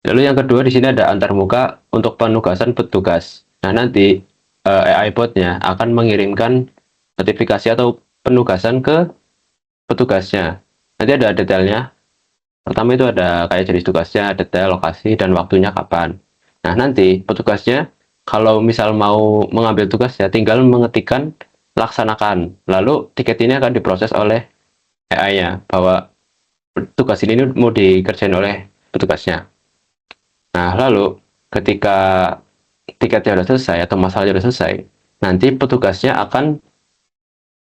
Speaker 7: Lalu yang kedua di sini ada antarmuka untuk penugasan petugas. Nah, nanti AI bot-nya akan mengirimkan notifikasi atau penugasan ke petugasnya. Nanti ada detailnya. Pertama itu ada kayak jenis tugasnya, detail, lokasi, dan waktunya kapan. Nah, nanti petugasnya kalau misal mau mengambil tugasnya tinggal mengetikkan laksanakan. Lalu tiket ini akan diproses oleh AI-nya bahwa tugas ini mau dikerjain oleh petugasnya. Nah, lalu ketika tiketnya sudah selesai atau masalahnya sudah selesai, nanti petugasnya akan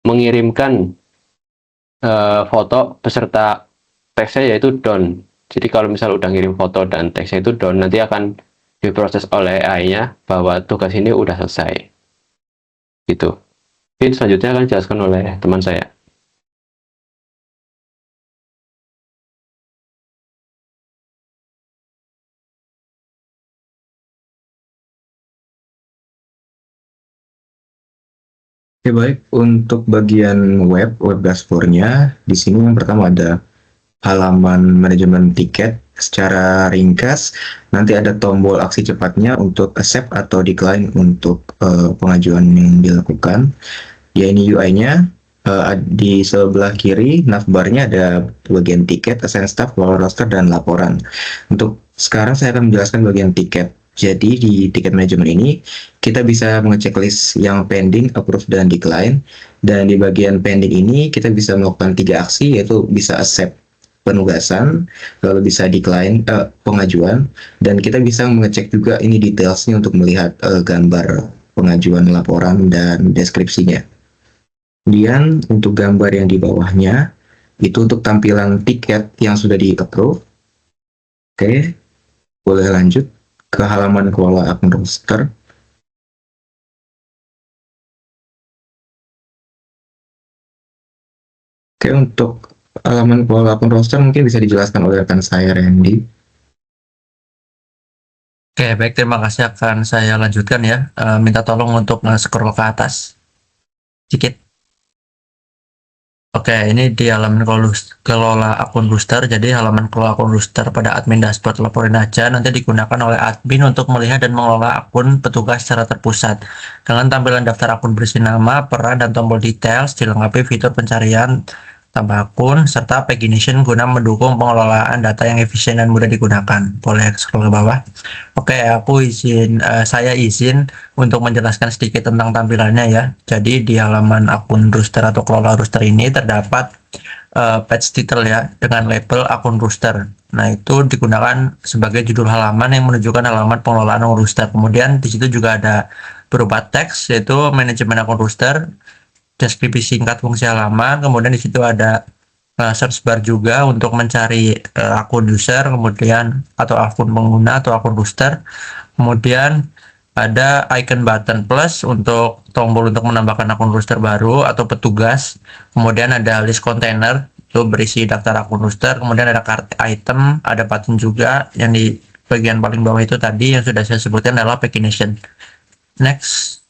Speaker 7: mengirimkan foto beserta teksnya yaitu done. Jadi kalau misal udah ngirim foto dan teksnya itu done, nanti akan diproses oleh AI-nya bahwa tugas ini udah selesai. Gitu. Mungkin selanjutnya akan dijelaskan oleh teman saya.
Speaker 3: Oke, baik. Untuk bagian web dashboard-nya, di sini yang pertama ada halaman manajemen tiket secara ringkas. Nanti ada tombol aksi cepatnya untuk accept atau decline untuk pengajuan yang dilakukan. Ya, ini UI-nya. Di sebelah kiri navbarnya ada bagian tiket, assign staff, follow roster, dan laporan. Untuk sekarang saya akan menjelaskan bagian tiket. Jadi di tiket manajemen ini kita bisa mengecek list yang pending, approve, dan decline. Dan di bagian pending ini kita bisa melakukan 3 aksi, yaitu bisa accept penugasan, lalu bisa decline pengajuan, dan kita bisa mengecek juga ini detailsnya untuk melihat gambar pengajuan laporan dan deskripsinya. Kemudian untuk gambar yang di bawahnya itu untuk tampilan tiket yang sudah di-approve. Oke, boleh lanjut ke halaman kelola akun roster. Oke, untuk halaman kelola akun roster mungkin bisa dijelaskan oleh rekan saya, Randy.
Speaker 4: Oke, baik, terima kasih, akan saya lanjutkan ya. Minta tolong untuk scroll ke atas sedikit. Oke, ini di halaman kelola akun roster. Jadi halaman kelola akun roster pada admin dashboard laporin aja nanti digunakan oleh admin untuk melihat dan mengelola akun petugas secara terpusat. Dengan tampilan daftar akun berisi nama, peran, dan tombol details, dilengkapi fitur pencarian tambah akun, serta pagination guna mendukung pengelolaan data yang efisien dan mudah digunakan. Boleh scroll ke bawah. Oke, saya izin untuk menjelaskan sedikit tentang tampilannya ya. Jadi di halaman akun roster atau kelola roster ini terdapat page title ya dengan label akun roster. Nah, itu digunakan sebagai judul halaman yang menunjukkan halaman pengelolaan akun roster. Kemudian di situ juga ada berupa teks, yaitu manajemen akun roster, deskripsi singkat fungsi halaman, kemudian di situ ada search bar juga untuk mencari akun user, kemudian atau akun pengguna atau akun roster. Kemudian ada icon button plus untuk tombol untuk menambahkan akun roster baru atau petugas. Kemudian ada list container itu berisi daftar akun roster. Kemudian ada card item, ada button juga yang di bagian paling bawah itu tadi yang sudah saya sebutkan adalah pagination. Next.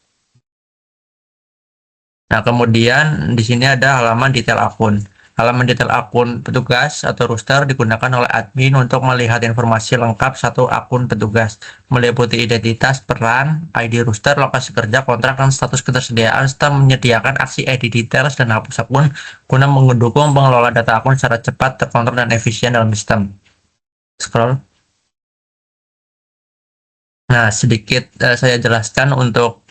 Speaker 4: Nah, kemudian di sini ada halaman detail akun. Halaman detail akun petugas atau roster digunakan oleh admin untuk melihat informasi lengkap satu akun petugas, meliputi identitas, peran, ID roster, lokasi kerja, kontrak, dan status ketersediaan, serta menyediakan aksi edit details dan hapus akun guna mendukung pengelola data akun secara cepat, terkontrol, dan efisien dalam sistem. Scroll. Nah, sedikit saya jelaskan untuk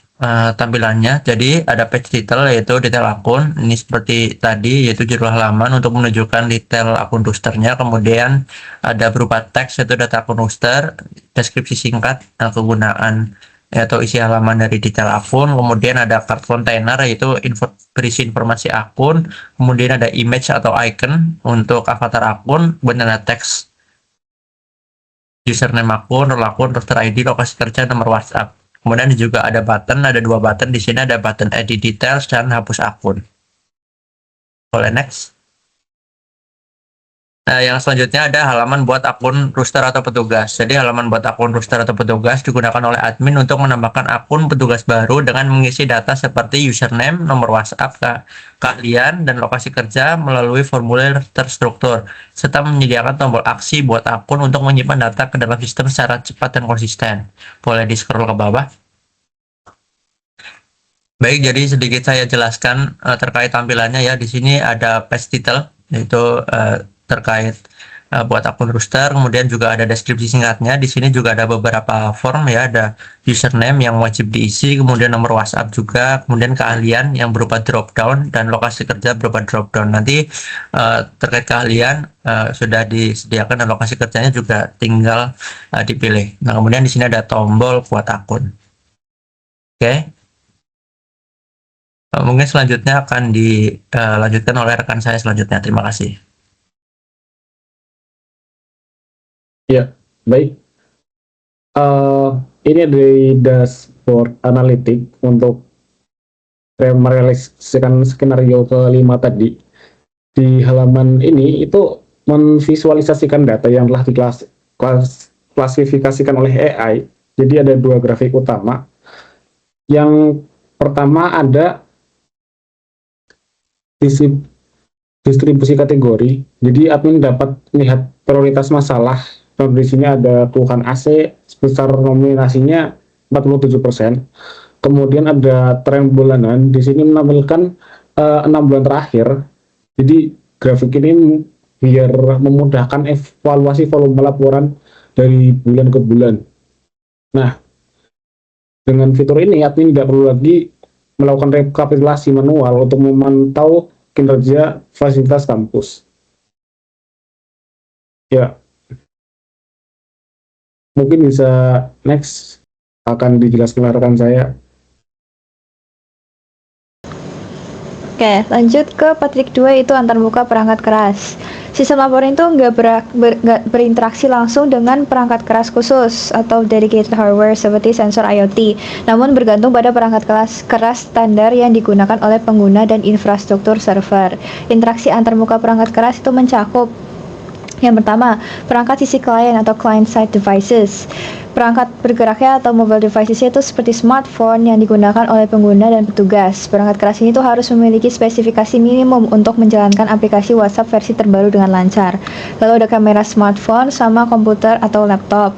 Speaker 4: tampilannya. Jadi ada page title yaitu detail akun, ini seperti tadi yaitu judul halaman untuk menunjukkan detail akun rosternya. Kemudian ada berupa teks yaitu data akun roster, deskripsi singkat kegunaan atau isi halaman dari detail akun. Kemudian ada card container yaitu berisi informasi akun. Kemudian ada image atau icon untuk avatar akun. Kemudian ada teks username akun, role akun, roster ID, lokasi kerja, nomor WhatsApp. Kemudian juga ada button, ada 2 button di sini, ada button edit details dan hapus akun. Boleh next. Nah, yang selanjutnya ada halaman buat akun roster atau petugas. Jadi halaman buat akun roster atau petugas digunakan oleh admin untuk menambahkan akun petugas baru dengan mengisi data seperti username, nomor WhatsApp, keahlian, dan lokasi kerja melalui formulir terstruktur, serta menyediakan tombol aksi buat akun untuk menyimpan data ke dalam sistem secara cepat dan konsisten. Boleh di-scroll ke bawah. Baik, jadi sedikit saya jelaskan terkait tampilannya ya. Di sini ada page title, yaitu terkait buat akun roster, kemudian juga ada deskripsi singkatnya. Di sini juga ada beberapa form ya, ada username yang wajib diisi, kemudian nomor WhatsApp juga, kemudian keahlian yang berupa drop down, dan lokasi kerja berupa drop down. Nanti terkait keahlian sudah disediakan dan lokasi kerjanya juga tinggal dipilih. Nah, kemudian di sini ada tombol buat akun. Oke. Mungkin selanjutnya akan dilanjutkan oleh rekan saya selanjutnya. Terima kasih.
Speaker 6: Ya, baik. Ini dari dashboard analitik untuk merealisasikan skenario kelima tadi. Di halaman ini itu memvisualisasikan data yang telah diklasifikasikan oleh AI. Jadi ada 2 grafik utama. Yang pertama ada distribusi kategori. Jadi admin dapat melihat prioritas masalah. Di sini ada keluhan AC sebesar nominasinya 47%. Kemudian ada tren bulanan. Di sini menampilkan 6 bulan terakhir. Jadi grafik ini biar memudahkan evaluasi volume laporan dari bulan ke bulan. Nah, dengan fitur ini admin tidak perlu lagi melakukan rekapitulasi manual untuk memantau kinerja fasilitas kampus. Ya, mungkin bisa next akan dijelaskan rekan saya.
Speaker 1: Oke, lanjut ke Patrik 2 itu antarmuka perangkat keras. Sistem laporan itu nggak berinteraksi langsung dengan perangkat keras khusus atau dedicated hardware seperti sensor IoT, namun bergantung pada perangkat keras standar yang digunakan oleh pengguna dan infrastruktur server. Interaksi antarmuka perangkat keras itu mencakup yang pertama, perangkat sisi klien atau client-side devices. Perangkat bergeraknya atau mobile devices itu seperti smartphone yang digunakan oleh pengguna dan petugas. Perangkat keras ini tuh harus memiliki spesifikasi minimum untuk menjalankan aplikasi WhatsApp versi terbaru dengan lancar. Lalu ada kamera smartphone sama komputer atau laptop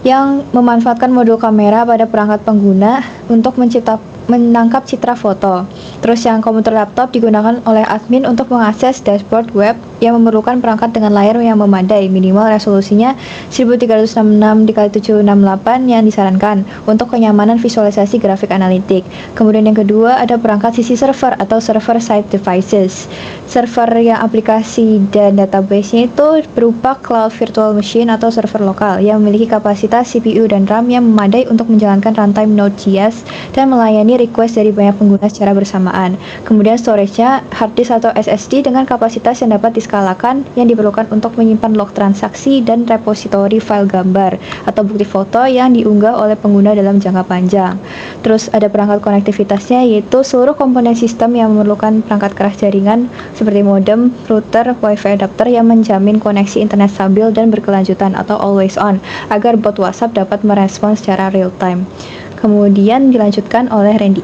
Speaker 1: yang memanfaatkan modul kamera pada perangkat pengguna untuk menangkap citra foto. Terus yang komputer laptop digunakan oleh admin untuk mengakses dashboard web yang memerlukan perangkat dengan layar yang memadai, minimal resolusinya 1366x768 yang disarankan untuk kenyamanan visualisasi grafik analitik. Kemudian yang kedua ada perangkat sisi server atau server side devices. Server yang aplikasi dan database-nya itu berupa cloud virtual machine atau server lokal yang memiliki kapasitas CPU dan RAM yang memadai untuk menjalankan runtime Node.js dan melayani request dari banyak pengguna secara bersamaan. Kemudian storage-nya hard disk atau SSD dengan kapasitas yang dapat diskalakan yang diperlukan untuk menyimpan log transaksi dan repositori file gambar atau bukti foto yang diunggah oleh pengguna dalam jangka panjang. Terus ada perangkat konektivitasnya yaitu seluruh komponen sistem yang memerlukan perangkat keras jaringan seperti modem, router, wifi adapter yang menjamin koneksi internet stabil dan berkelanjutan atau always on agar bot WhatsApp dapat merespons secara real time. Kemudian dilanjutkan oleh Randy.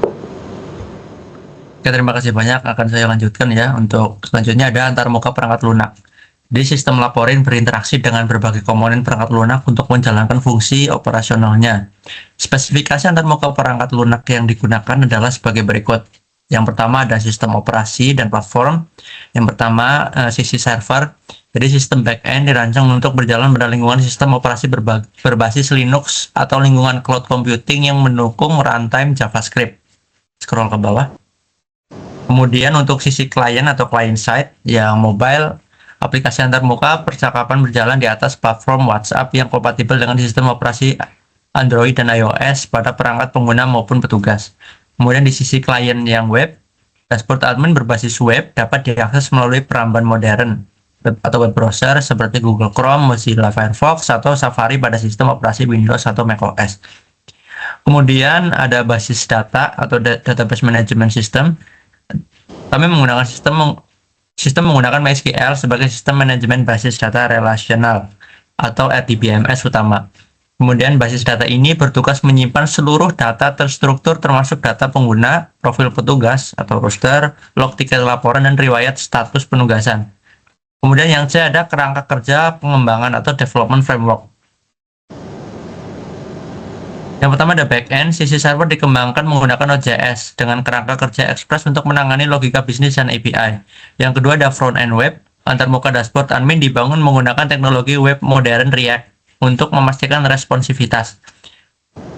Speaker 4: Oke, terima kasih banyak. Akan saya lanjutkan ya. Untuk selanjutnya ada antarmuka perangkat lunak. Di sistem laporin berinteraksi dengan berbagai komponen perangkat lunak untuk menjalankan fungsi operasionalnya. Spesifikasi antarmuka perangkat lunak yang digunakan adalah sebagai berikut. Yang pertama ada sistem operasi dan platform. Yang pertama sisi server. Jadi sistem backend dirancang untuk berjalan pada lingkungan sistem operasi berbasis Linux atau lingkungan cloud computing yang mendukung runtime JavaScript. Scroll ke bawah. Kemudian untuk sisi klien atau client side yang mobile, aplikasi antarmuka percakapan berjalan di atas platform WhatsApp yang kompatibel dengan sistem operasi Android dan iOS pada perangkat pengguna maupun petugas. Kemudian di sisi klien yang web, dashboard admin berbasis web dapat diakses melalui peramban modern atau web browser seperti Google Chrome, Mozilla Firefox, atau Safari pada sistem operasi Windows atau macOS. Kemudian ada basis data atau database management system. Kami menggunakan sistem menggunakan MySQL sebagai sistem manajemen basis data relasional atau RDBMS utama. Kemudian basis data ini bertugas menyimpan seluruh data terstruktur termasuk data pengguna, profil petugas atau roster, log tiket laporan, dan riwayat status penugasan. Kemudian yang C ada kerangka kerja pengembangan atau development framework. Yang pertama ada backend, sisi server dikembangkan menggunakan Node.js dengan kerangka kerja Express untuk menangani logika bisnis dan API. Yang kedua ada front-end web, antarmuka dashboard admin dibangun menggunakan teknologi web modern React untuk memastikan responsivitas.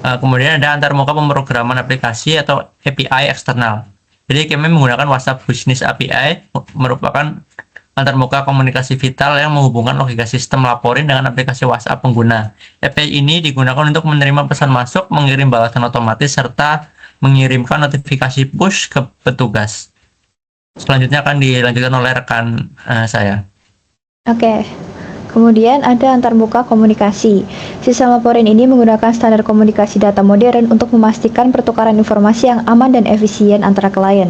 Speaker 4: Kemudian ada antarmuka pemrograman aplikasi atau API eksternal. Jadi kami menggunakan WhatsApp Business API merupakan antarmuka komunikasi vital yang menghubungkan logika sistem laporin dengan aplikasi WhatsApp pengguna. API ini digunakan untuk menerima pesan masuk, mengirim balasan otomatis, serta mengirimkan notifikasi push ke petugas. Selanjutnya akan dilanjutkan oleh rekan saya.
Speaker 1: Oke. Kemudian ada antarmuka komunikasi. Sistem laporin ini menggunakan standar komunikasi data modern untuk memastikan pertukaran informasi yang aman dan efisien antara klien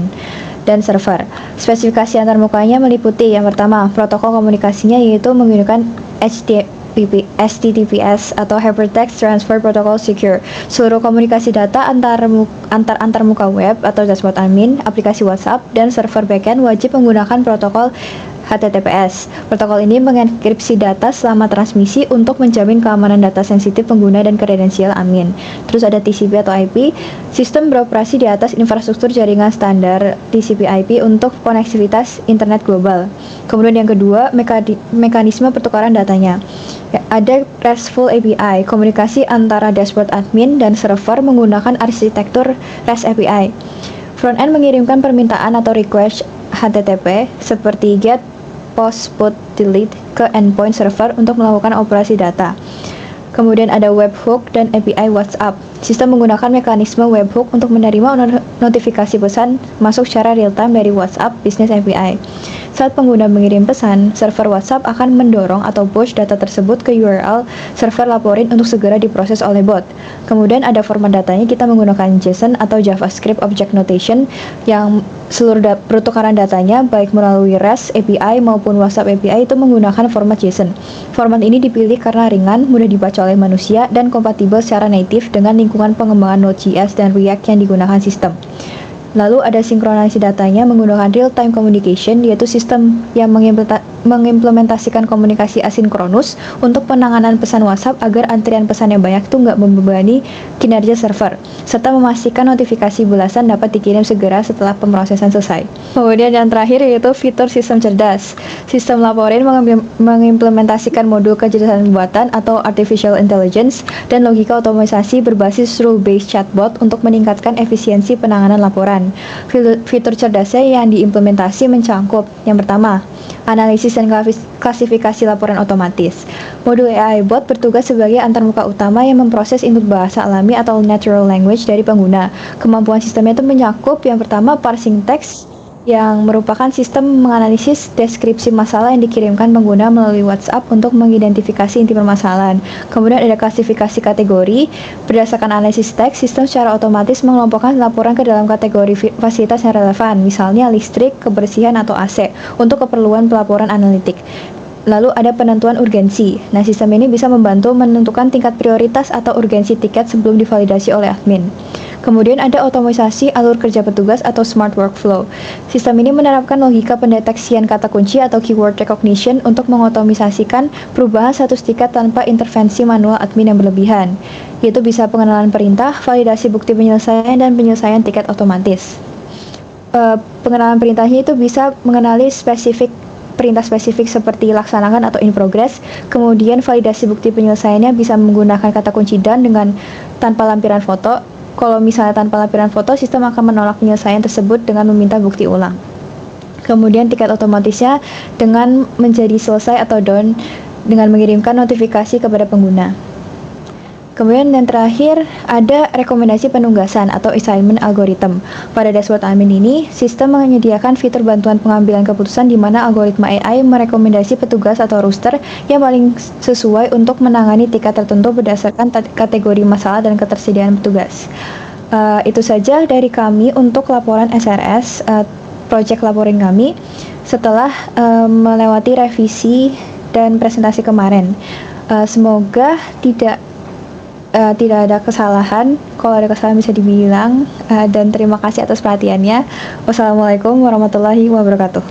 Speaker 1: dan server. Spesifikasi antarmukanya meliputi yang pertama, protokol komunikasinya yaitu menggunakan HTTPS atau Hypertext Transfer Protocol Secure. Seluruh komunikasi data antarmuka web atau dashboard admin, aplikasi WhatsApp, dan server backend wajib menggunakan protokol HTTPS. Protokol ini mengenkripsi data selama transmisi untuk menjamin keamanan data sensitif pengguna dan kredensial admin. Terus ada TCP atau IP, sistem beroperasi di atas infrastruktur jaringan standar TCP/IP untuk konektivitas internet global. Kemudian yang kedua, mekanisme pertukaran datanya. Ada RESTful API, komunikasi antara dashboard admin dan server menggunakan arsitektur REST API. Frontend mengirimkan permintaan atau request HTTP seperti get, post, put, delete ke endpoint server untuk melakukan operasi data. Kemudian ada webhook dan API WhatsApp. Sistem menggunakan mekanisme webhook untuk menerima notifikasi pesan masuk secara real-time dari WhatsApp Business API. Saat pengguna mengirim pesan, server WhatsApp akan mendorong atau push data tersebut ke URL server laporin untuk segera diproses oleh bot. Kemudian ada format datanya, kita menggunakan JSON atau JavaScript Object Notation yang seluruh pertukaran datanya baik melalui REST API maupun WhatsApp API itu menggunakan format JSON. Format ini dipilih karena ringan, mudah dibaca oleh manusia, dan kompatibel secara native dengan lingkungan pengembangan Node.js dan React yang digunakan sistem. Lalu ada sinkronisasi datanya menggunakan real-time communication, yaitu sistem yang mengimplementasikan komunikasi asinkronus untuk penanganan pesan WhatsApp agar antrian pesan yang banyak itu nggak membebani kinerja server, serta memastikan notifikasi belasan dapat dikirim segera setelah pemrosesan selesai. Kemudian yang terakhir yaitu fitur sistem cerdas. Sistem laporin mengimplementasikan modul kecerdasan buatan atau artificial intelligence dan logika otomatisasi berbasis rule-based chatbot untuk meningkatkan efisiensi penanganan laporan. Fitur cerdasnya yang diimplementasi mencangkup yang pertama, analisis dan klasifikasi laporan otomatis. Modul AI bot bertugas sebagai antarmuka utama yang memproses input bahasa alami atau natural language dari pengguna. Kemampuan sistemnya itu mencakup yang pertama, parsing text, yang merupakan sistem menganalisis deskripsi masalah yang dikirimkan pengguna melalui WhatsApp untuk mengidentifikasi inti permasalahan. Kemudian ada klasifikasi kategori. Berdasarkan analisis teks, sistem secara otomatis mengelompokkan laporan ke dalam kategori fasilitas yang relevan, misalnya listrik, kebersihan, atau AC, untuk keperluan pelaporan analitik. Lalu ada penentuan urgensi. Nah, sistem ini bisa membantu menentukan tingkat prioritas atau urgensi tiket sebelum divalidasi oleh admin. Kemudian ada otomatisasi alur kerja petugas atau smart workflow. Sistem ini menerapkan logika pendeteksian kata kunci atau keyword recognition untuk mengotomisasikan perubahan status tiket tanpa intervensi manual admin yang berlebihan, yaitu bisa pengenalan perintah, validasi bukti penyelesaian, dan penyelesaian tiket otomatis. Pengenalan perintahnya itu bisa mengenali perintah spesifik seperti laksanakan atau in progress. Kemudian validasi bukti penyelesaiannya bisa menggunakan kata kunci dan dengan tanpa lampiran foto. Kalau misalnya tanpa lampiran foto, sistem akan menolak penyelesaian tersebut dengan meminta bukti ulang. Kemudian tiket otomatisnya dengan menjadi selesai atau down dengan mengirimkan notifikasi kepada pengguna. Kemudian yang terakhir ada rekomendasi penunggasan atau assignment algorithm. Pada dashboard admin ini, sistem menyediakan fitur bantuan pengambilan keputusan di mana algoritma AI merekomendasi petugas atau roster yang paling sesuai untuk menangani tiket tertentu berdasarkan kategori masalah dan ketersediaan petugas. Itu saja dari kami untuk laporan SRS, project laporin kami setelah melewati revisi dan presentasi kemarin. Semoga tidak ada kesalahan. Kalau ada kesalahan bisa dibilang, dan terima kasih atas perhatiannya. Wassalamualaikum warahmatullahi wabarakatuh.